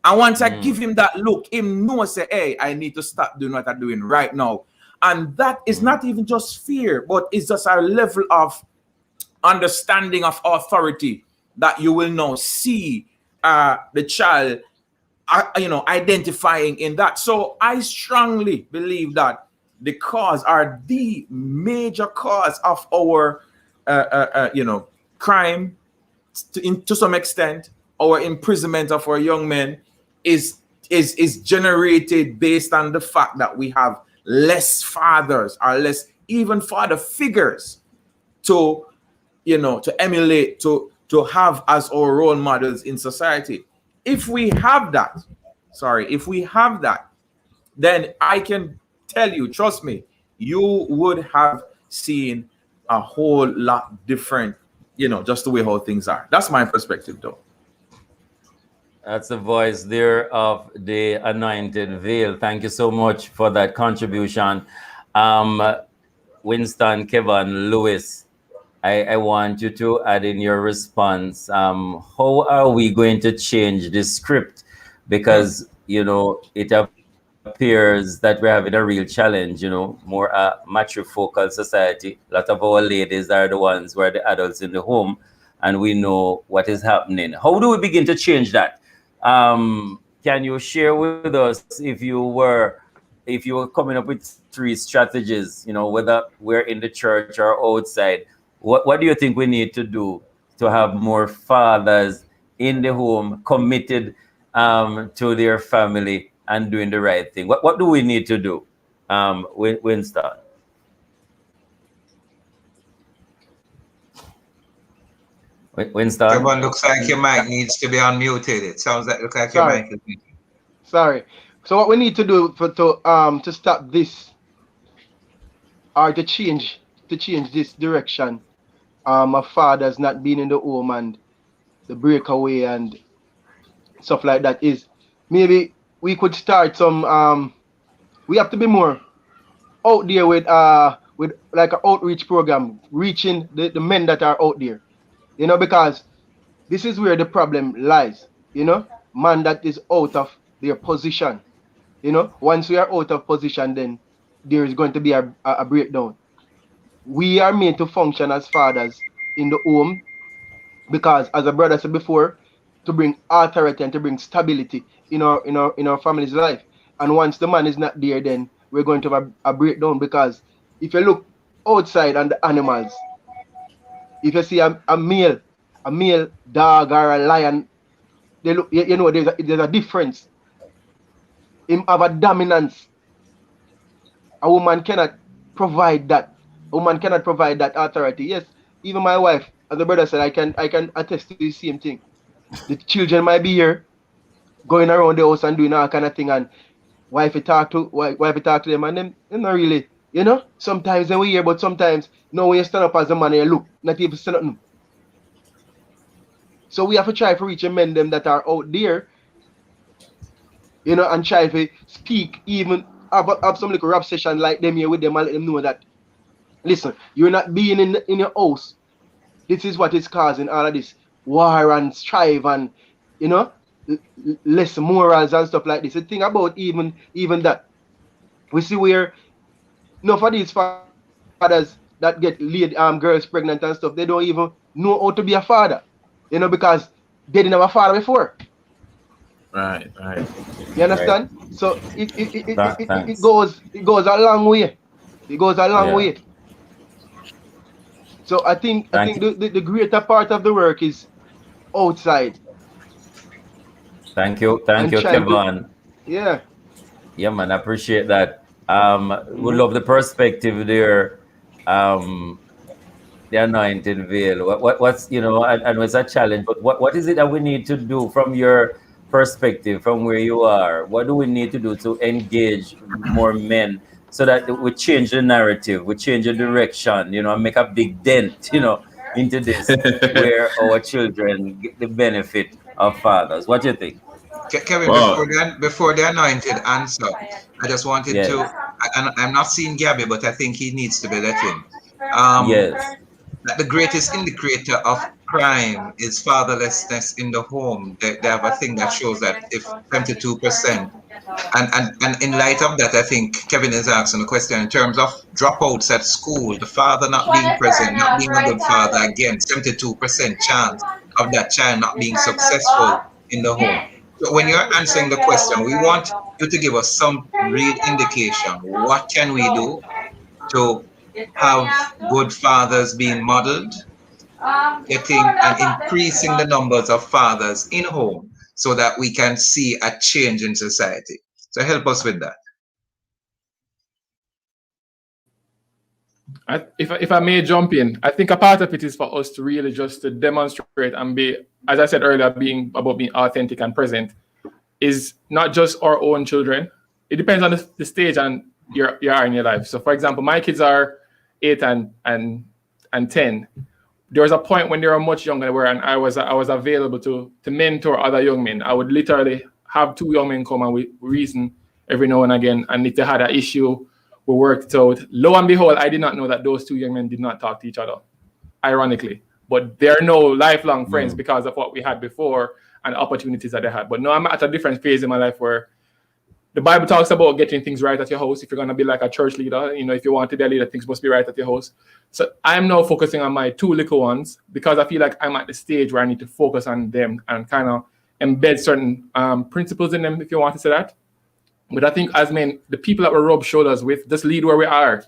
And once I give him that look, him knows, say, hey, I need to stop doing what I'm doing right now. And that is not even just fear, but it's just a level of understanding of authority that you will now see the child, identifying in that. So I strongly believe that the cause are the major cause of our, crime to some extent, our imprisonment of our young men is generated based on the fact that we have less fathers or less even father figures to emulate, to have as our role models in society. If we have that, then I can tell you, trust me, you would have seen a whole lot different, just the way how things are. That's my perspective, though. That's the voice there of the anointed veil. Thank you so much for that contribution. Winston, Kevin, Lewis, I want you to add in your response. How are we going to change this script? Because, it appears that we're having a real challenge, more matrifocal society. A lot of our ladies are the ones who are the adults in the home, and we know what is happening. How do we begin to change that? Can you share with us if you were coming up with 3 strategies, whether we're in the church or outside? What do you think we need to do to have more fathers in the home committed to their family and doing the right thing? What do we need to do? Winston. Winston? Everyone, looks like your mic needs to be unmuted. It sounds like your mic is muted. Sorry. So what we need to do to stop this, or to change this direction, of fathers not being in the home and the breakaway and stuff like that, is maybe we could start some. We have to be more out there with with like an outreach program, reaching the men that are out there. Because this is where the problem lies. Man that is out of their position. Once we are out of position, then there is going to be a breakdown. We are made to function as fathers in the home because, as a brother said before, to bring authority and to bring stability in our family's life. And once the man is not there, then we're going to have a breakdown, because if you look outside on the animals, if you see a male dog or a lion, they look, there's a difference. Him have a dominance. A woman cannot provide that. A woman cannot provide that authority. Yes, even my wife, as the brother said, I can attest to the same thing. The children might be here, going around the house and doing all kind of thing, and wifey talk to them, and them not really, Sometimes they we hear, but sometimes, when you stand up as a man and you look, not even say nothing. So we have to try to reach the men them that are out there, and try to speak, even have some little rap session like them here with them and let them know that, listen, you're not being in your house. This is what is causing all of this war and strife and, less morals and stuff like this. The thing about even that, we see where enough of these fathers that get girls pregnant and stuff, they don't even know how to be a father, because they didn't have a father before. Right. You understand? Right. So it goes a long way. It goes a long way. So I think the greater part of the work is outside. Thank you, Kevin. Yeah, man, I appreciate that. We love the perspective there. The anointed veil. What's and it's a challenge, but what is it that we need to do from your perspective, from where you are? What do we need to do to engage more men so that we change the narrative, we change the direction, and make a big dent, into this, where our children get the benefit of fathers? What do you think? Kevin, before the anointed answer, I just wanted to, and I'm not seeing Gabby, but I think he needs to be let in. That the greatest indicator of crime is fatherlessness in the home. They have a thing that shows that if 22%, and in light of that, I think Kevin is asking a question in terms of dropouts at school, the father not being present, not being a good father, again, 72% chance of that child not being successful in the home. So when you're answering the question, we want you to give us some real indication. What can we do to have good fathers being modeled, getting and increasing the numbers of fathers in home so that we can see a change in society? So help us with that. If I may jump in, I think a part of it is for us to really just to demonstrate and be, as I said earlier, being authentic and present, is not just our own children. It depends on the stage and you are in your life. So, for example, my kids are 8 and 10. There was a point when they were much younger where I was available to mentor other young men. I would literally have 2 young men come and we reason every now and again. And if they had an issue, we worked it out. Lo and behold, I did not know that those 2 young men did not talk to each other, ironically. But they're no lifelong friends because of what we had before and opportunities that they had. But now I'm at a different phase in my life where the Bible talks about getting things right at your house. If you're going to be like a church leader, if you want to be a leader, things must be right at your house. So I'm now focusing on my 2 little ones because I feel like I'm at the stage where I need to focus on them and kind of embed certain principles in them, if you want to say that. But I think as men, the people that we rub shoulders with, just lead where we are.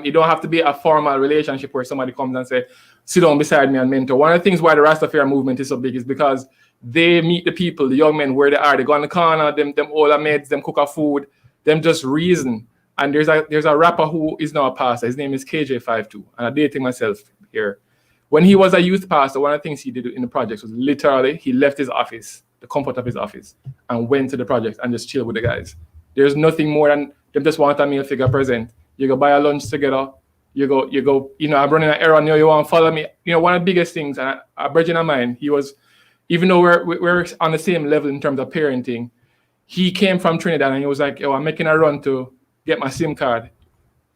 You don't have to be a formal relationship where somebody comes and say, sit down beside me and mentor. One of the things why the Rastafari movement is so big is because they meet the people, the young men, where they are. They go on the corner, them older maids, them cook a food, them just reason. And there's a rapper who is now a pastor. His name is KJ52. And I'm dating myself here. When he was a youth pastor, one of the things he did in the projects was literally he left his office, the comfort of his office, and went to the project and just chill with the guys. There's nothing more than them just want a male figure present. You go buy a lunch together. You go, I'm running an errand, you want to follow me. One of the biggest things, and a virgin of mine, he was, even though we're on the same level in terms of parenting, he came from Trinidad and he was like, I'm making a run to get my SIM card.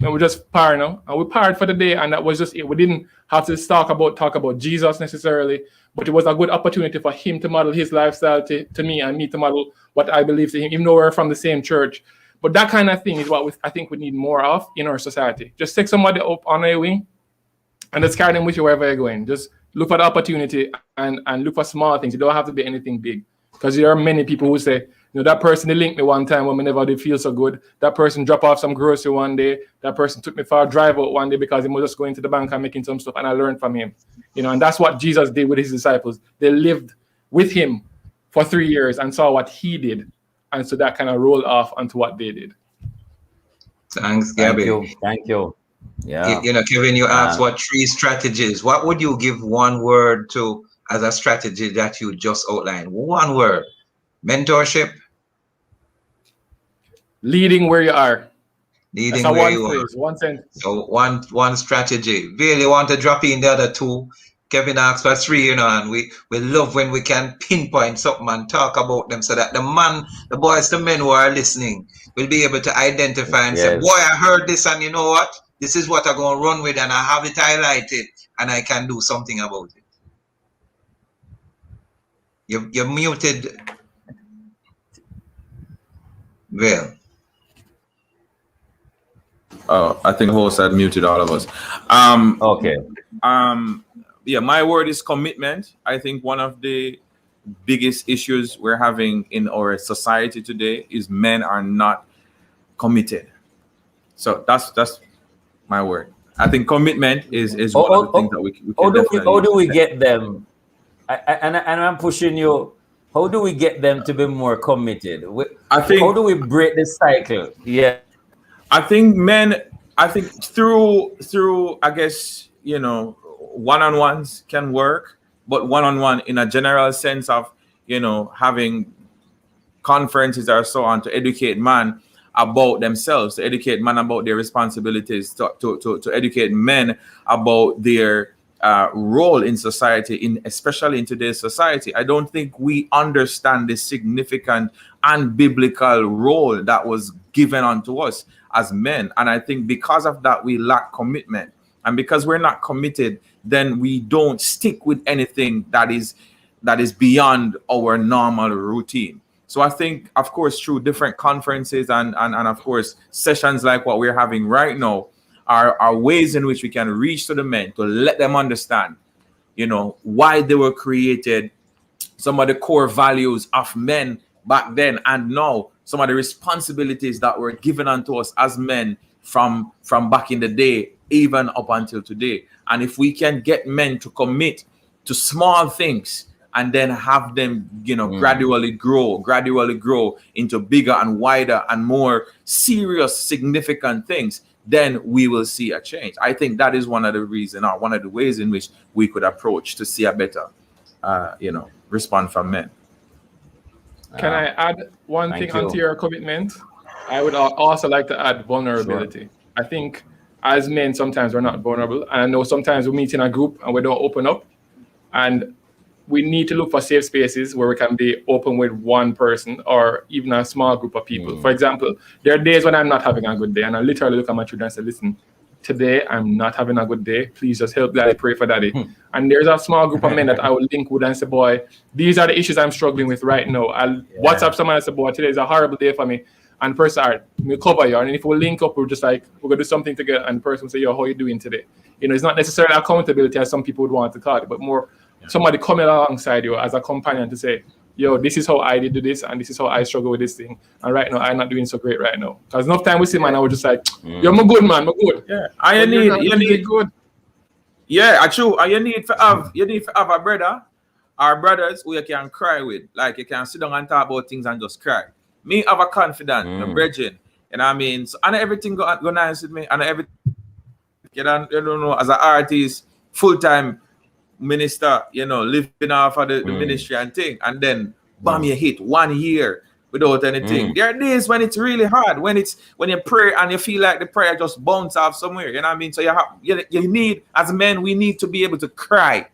And we just par now, and we parred for the day, and that was just it. We didn't have to talk about Jesus necessarily, but it was a good opportunity for him to model his lifestyle to me, and me to model what I believe to him, even though we're from the same church. But that kind of thing is what I think we need more of in our society. Just take somebody up on a wing and just carry them with you wherever you're going. Just look for the opportunity and look for small things. You don't have to be anything big. Because there are many people who say, that person, they linked me one time when I never did feel so good. That person dropped off some grocery one day. That person took me for a drive out one day because he was just going to the bank and making some stuff, and I learned from him. And that's what Jesus did with his disciples. They lived with him for 3 years and saw what he did. And so that kind of rolled off onto what they did. Thanks, Gabby. Thank you. Yeah. Kevin, you asked what 3 strategies. What would you give one word to as a strategy that you just outlined? One word. Mentorship. Leading where you are. Leading where you are. One sentence. So one strategy. Really want to drop in the other 2. Kevin asked for 3, and we love when we can pinpoint something and talk about them so that the boys, the men who are listening will be able to identify and say, boy, I heard this, and you know what? This is what I'm going to run with, and I have it highlighted, and I can do something about it. You're muted. Well. Oh, I think the host had muted all of us. Okay. Yeah, my word is commitment. I think one of the biggest issues we're having in our society today is men are not committed. So that's my word. I think commitment is one of the things that we can how do we get them? And I'm pushing you. How do we get them to be more committed? How do we break the cycle? Yeah. I think through I guess, one-on-ones can work, but one-on-one in a general sense of, having conferences or so on to educate man about themselves, to educate men about their responsibilities, to educate men about their role in society, especially in today's society. I don't think we understand the significant and biblical role that was given unto us as men. And I think because of that, we lack commitment. And because we're not committed, then we don't stick with anything that is beyond our normal routine. So I think, of course, through different conferences and of course, sessions like what we're having right now are ways in which we can reach to the men to let them understand, why they were created, some of the core values of men back then and now, some of the responsibilities that were given unto us as men from back in the day, even up until today. And if we can get men to commit to small things and then have them, gradually grow into bigger and wider and more serious, significant things, then we will see a change. I think that is one of the reasons, or one of the ways in which we could approach to see a better, response from men. Can I add one thing onto your commitment? I would also like to add vulnerability. Sure. I think as men, sometimes we're not vulnerable. And I know sometimes we meet in a group and we don't open up. And we need to look for safe spaces where we can be open with one person or even a small group of people. For example, there are days when I'm not having a good day and I literally look at my children and say, listen, today I'm not having a good day. Please just help Daddy, pray for Daddy. And there's a small group of men that I will link with and say, boy, these are the issues I'm struggling with right now. I'll WhatsApp someone and say, boy, today is a horrible day for me. And the person, all right, we'll cover you. And if we link up, we're just like, we're going to do something together. And the person will say, yo, how are you doing today? It's not necessarily accountability as some people would want to call it, but more somebody coming alongside you as a companion to say, yo, this is how I did do this, and this is how I struggle with this thing. And right now, I'm not doing so great right now. Because enough time we see, man, I was just like, yo, I'm good, man, I'm good. Yeah, you need good. Yeah, true. And you need to have a brother or brothers who you can cry with. Like you can sit down and talk about things and just cry. Me have a confidant, the brethren. You know what I mean? So, and everything go nice with me. And everything, you don't know, as an artist, full-time minister, living off of the ministry and thing. And then, bam, you hit 1 year without anything. There are days when it's really hard, when you pray and you feel like the prayer just bounce off somewhere. You know what I mean? So you need, as men, we need to be able to cry.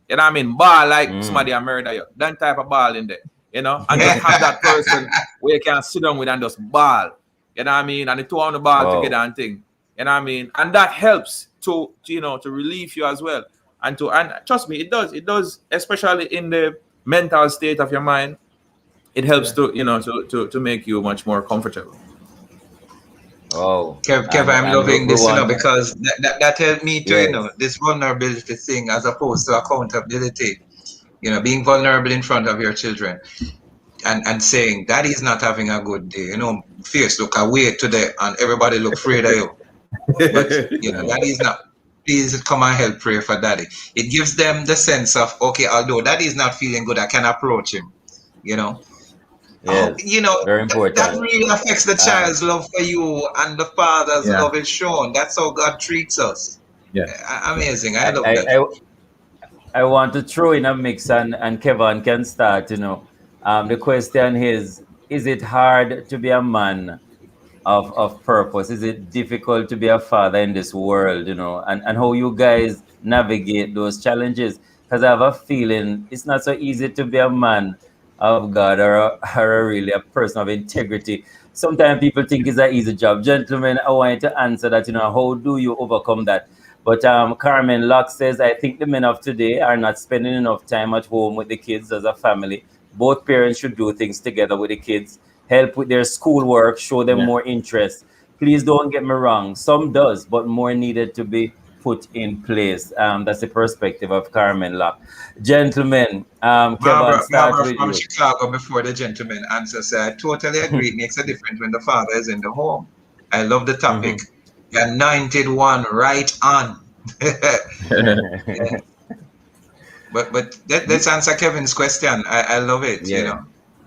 You know what I mean? Ball like somebody a murder you. That type of ball in there. And just have that person where you can sit down with and just ball. You know what I mean? And the two on the ball together and thing. You know what I mean? And that helps to relieve you as well. And trust me, it does, especially in the mental state of your mind. It helps to make you much more comfortable. Oh, Kev, I'm and loving we this, want, because that helped me to, yes, this vulnerability thing as opposed to accountability. Being vulnerable in front of your children and saying that he's not having a good day. Face look away today and everybody look afraid of you. But that is not. Please come and help pray for daddy. It gives them the sense of, okay, although daddy is not feeling good, I can approach him. yes, very important. That really affects the child's love for you, and the father's Yeah. love is shown. That's how God treats us. Yeah. Amazing. I love I, that. I want to throw in a mix, and Kevin can start. The question is it hard to be a man of purpose? Is it difficult to be a father in this world? And how you guys navigate those challenges? Because I have a feeling it's not so easy to be a man of God, or really a person of integrity. Sometimes people think it's an easy job. Gentlemen, I want you to answer that. How do you overcome that? But Carmen Locke says, I think the men of today are not spending enough time at home with the kids as a family. Both parents should do things together with the kids, help with their schoolwork, show them more interest. Please don't get me wrong. Some does, but more needed to be put in place. That's the perspective of Carmen Locke. Gentlemen, Kevin, start Barbara with from you. Chicago, before the gentleman answers, I totally agree. It makes a difference when the father is in the home. I love the topic. The anointed one, right on. But let's answer Kevin's question. I love it.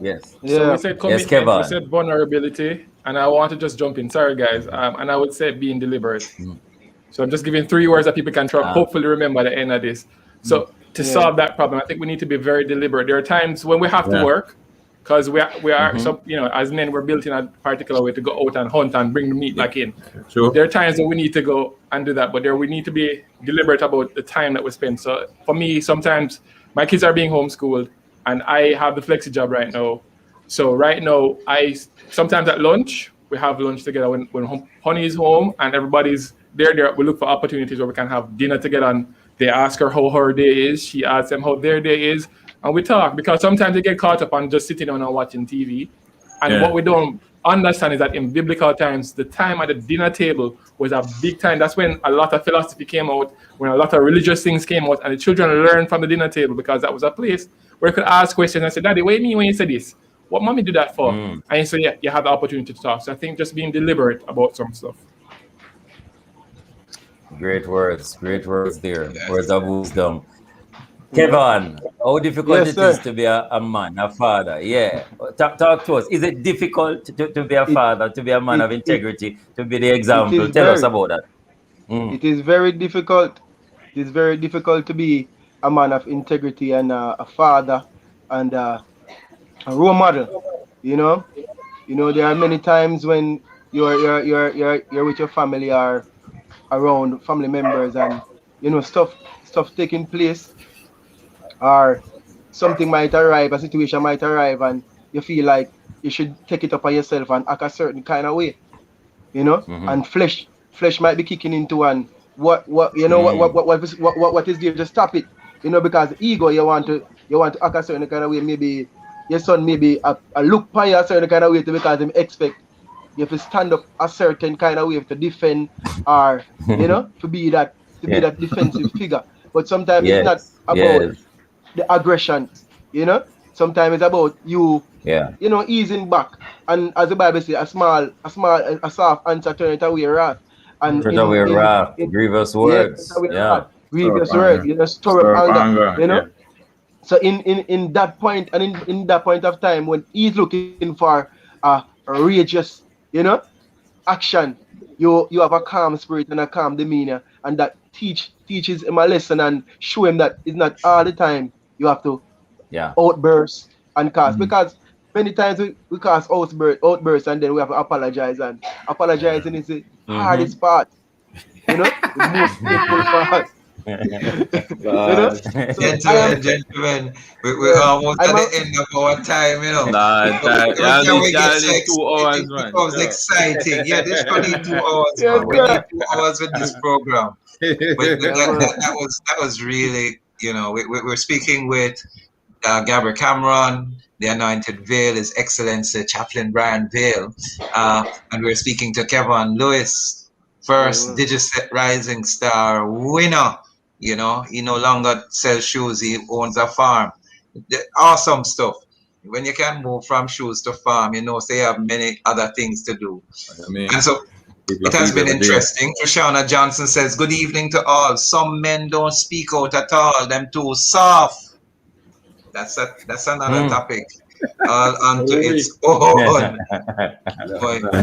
Yes. So we said Yes, commitment, Kevin. we said vulnerability, and I want to just jump in. Sorry, guys. And I would say being deliberate. So I'm just giving 3 words that people can hopefully remember at the end of this. So to solve that problem, I think we need to be very deliberate. There are times when we have to work, because we are so as men, we're built in a particular way to go out and hunt and bring the meat back in. Sure. There are times that we need to go and do that, but we need to be deliberate about the time that we spend. So for me, sometimes my kids are being homeschooled, and I have the flexi job right now. So right now, I sometimes at lunch we have lunch together when Honey is home and everybody's there. We look for opportunities where we can have dinner together, and they ask her how her day is. She asks them how their day is, and we talk, because sometimes they get caught up on just sitting down and watching TV. And what we don't understand is that in biblical times, the time at the dinner table was a big time. That's when a lot of philosophy came out, when a lot of religious things came out, and the children learned from the dinner table, because that was a place where you could ask questions and say, Daddy, what do you mean when you say this? What mommy do that for? And so you have the opportunity to talk. So I think just being deliberate about some stuff. Great words there. Words of wisdom. Kevin, how difficult it is to be a man, a father? Yeah. Talk to us. Is it difficult to be a father, to be a man of integrity, to be the example? Tell us about that. It is very difficult. It is very difficult to be a man of integrity and a father and a role model. There are many times when you're with your family or around family members, and stuff taking place, or something might arrive, a situation might arrive, and you feel like you should take it upon yourself and act a certain kind of way, and flesh might be kicking into, and what is there to stop it, because ego, you want to act a certain kind of way. Maybe your son maybe a look by a certain kind of way because him expect you have to stand up a certain kind of way to defend, or to be that defensive figure. But sometimes it's not about the aggression, Sometimes it's about you, easing back. And as the Bible says, a soft answer turn it away wrath. And grievous words. Grievous words, stir up anger, So in that point, and in that point of time when he's looking for a courageous, action, you have a calm spirit and a calm demeanor, and that teaches him a lesson and show him that it's not all the time you have to outburst and cause, because many times we cause outbursts and then we have to apologize, and apologizing is the hardest part, the most painful part. Gentlemen, we're almost at the end of our time, you know. Nah, Every y'all time need we get so 2 hours, it man. becomes Yeah. exciting. Yeah, this show need 2 hours, Yes, man. We sir. need 2 hours with this program. But Yeah, man. that was really, you know, we're speaking with Gabriel Cameron, the Anointed Veil, His Excellency Chaplain Brian Vale, and we're speaking to Kevin Lewis, first Digiset Rising Star winner. You know, he no longer sells shoes; he owns a farm. Awesome stuff. When you can move from shoes to farm, you know, so you have many other things to do. I mean, And so people it has feed been every day. interesting. Trishana Johnson says, "Good evening to all. Some men don't speak out at all. Them too soft." That's another topic. All onto its own. Boy, I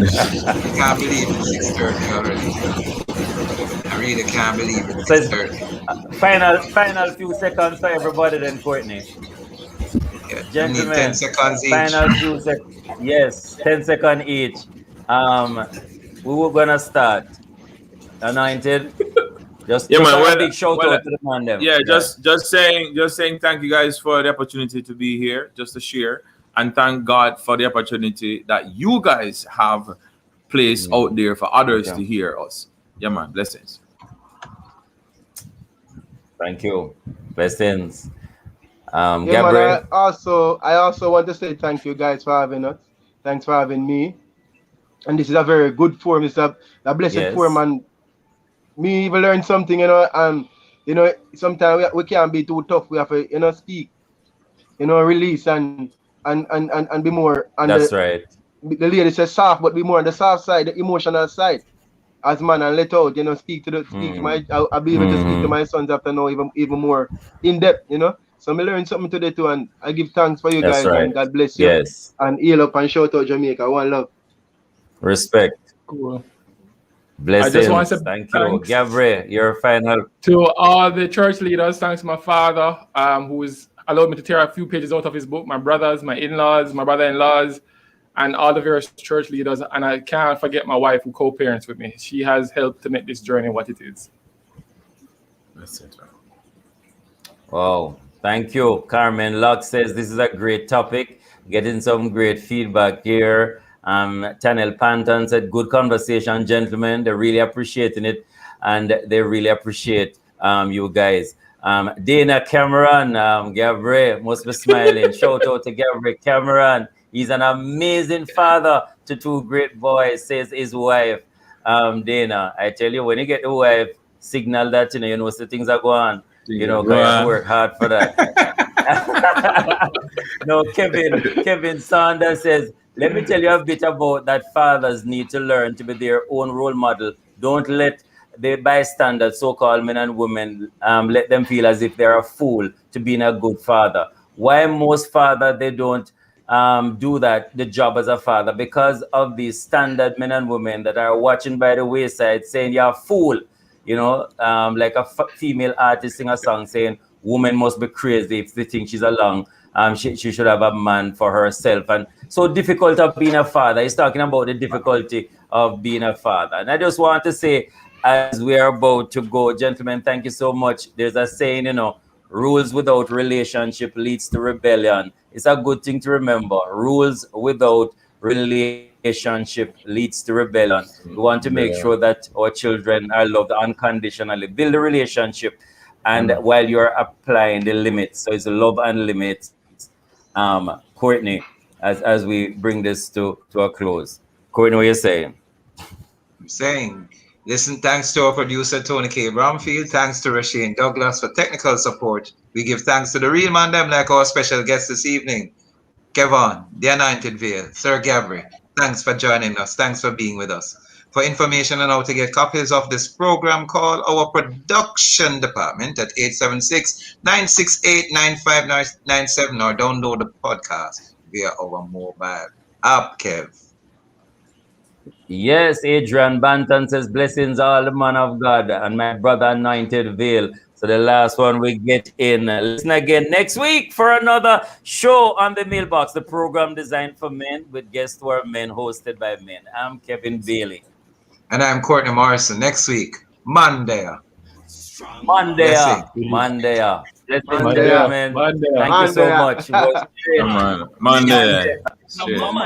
can't believe it's 6:30 already. I really can't believe it's So it's 6:30. final few seconds for everybody then, Courtney. Yeah, we need 10 Gentlemen, seconds each. final few seconds. Yes, 10 seconds each. We were gonna start. Anointed. Just Yeah, man. a big shout out to the man them. Yeah, just saying thank you guys for the opportunity to be here, just to share, and thank God for the opportunity that you guys have placed out there for others to hear us. Yeah, man. Blessings. Thank you. Blessings. Yeah, man. Gabriel. I also want to say thank you guys for having us. Thanks for having me. And this is a very good forum. It's a blessed forum, and me even learn something, you know. And you know, sometimes we can't be too tough. We have to, you know, speak, you know, release and be more. And that's right. The lady says soft, but be more on the soft side, the emotional side. As man, and let out, you know, speak to my. I'll be able to speak to my sons after now even more in depth, you know. So I learn something today too, and I give thanks for you guys, and God bless you. Yes. And heal up and shout out Jamaica. One love. Respect. Cool. Blessings. I just want to say thank you. Gabriel, your final. To all the church leaders, thanks to my father, who's allowed me to tear a few pages out of his book, my brothers, my in-laws, my brother-in-laws, and all the various church leaders. And I can't forget my wife who co-parents with me. She has helped to make this journey what it is. That's it. Wow. Thank you. Carmen Locke says this is a great topic. Getting some great feedback here. Tanel Panton said, good conversation, gentlemen. They're really appreciating it. And they really appreciate you guys. Dana Cameron, Gabriel must be smiling. Shout out to Gabriel Cameron. He's an amazing father to two great boys, says his wife. Dana, I tell you, when you get the wife, signal that, you know, so things are going on. You know, because you have to work hard for that. No, Kevin Sanders says, let me tell you a bit about that fathers need to learn to be their own role model. Don't let the bystanders, so-called men and women, let them feel as if they're a fool to being a good father. Why most fathers, they don't do that, the job as a father? Because of the standard men and women that are watching by the wayside saying, you're a fool. You know, like a female artist sing a song saying, woman must be crazy if they think she's alone. She should have a man for herself. And so difficult of being a father. He's talking about the difficulty of being a father. And I just want to say, as we are about to go, gentlemen, thank you so much. There's a saying, you know, rules without relationship leads to rebellion. It's a good thing to remember. Rules without relationship leads to rebellion. We want to make sure that our children are loved unconditionally. Build a relationship, and while you're applying the limits, so it's love and limits. Courtney, as we bring this to a close, Courtney, what are you saying? I'm saying, listen, thanks to our producer Tony K. Bromfield, thanks to Rasheen Douglas for technical support. We give thanks to the real man them, like our special guest this evening, Kevin, the Anointed Veil, Sir Gabriel. Thanks for joining us. Thanks for being with us. For information on how to get copies of this program, call our production department at 876-968-9597 or download the podcast via our mobile app, Kev. Yes, Adrian Banton says, blessings all the man of God and my brother Anointed Veil. So the last one we get in. Listen again next week for another show on the mailbox, the program designed for men with guests who are men, hosted by men. I'm Kevin Bailey. And I'm Courtney Morrison. Next week, Monday. Monday. Blessing. Blessings, Monday. gentlemen. Monday. Thank you so much. It was great. Come on. Monday. No, Shit. mama.